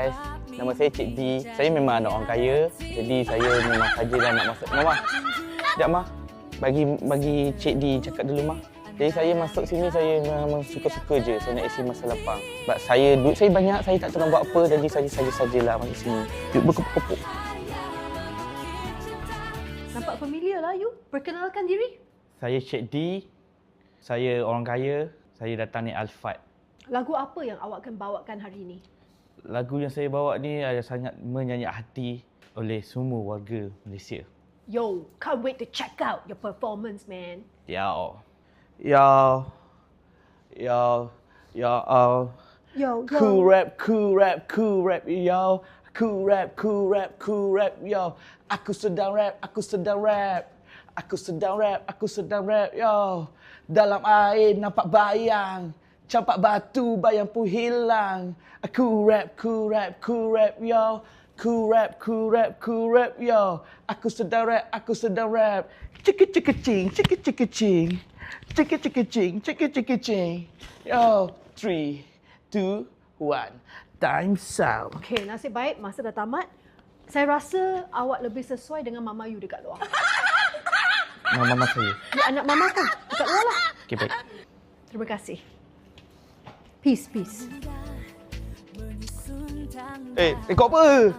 guys. Nama saya Cik D. Saya memang anak orang kaya. Jadi saya memang sajalah nak masuk. Mama, sekejap Ma. Bagi Cik D cakap dulu Ma. Jadi saya masuk sini, saya memang suka-suka je. Saya nak isi masa lapang. Sebab duit saya banyak, saya tak tahu nak buat apa. Jadi saya saja-sajalah masuk sini. Duduk berkepuk-kepuk. Nampak familiar lah you. Perkenalkan diri. Saya Cik D. Saya orang kaya. Saya datang naik Alphard. Lagu apa yang awak akan bawakan hari ini? Lagu yang saya bawa ni ada sangat menyanyi hati oleh semua warga Malaysia. Yo, can't wait to check out your performance, man. Yo, cool rap, yo. Cool rap, yo. Aku sedang rap, yo. Dalam air nampak bayang, campak batu bayang pun hilang. Aku rap, yo. Cool rap, yo. Aku sedang rap. Cik-cik-cing. Yo, 3, 2, 1. Time's out. Okay, nasib baik masa dah tamat. Saya rasa awak lebih sesuai dengan mama you dekat luar. Mama saya. Ya, anak mama kan? Dekat luar lah. Okay, baik. Terima kasih. Peace. Kau apa?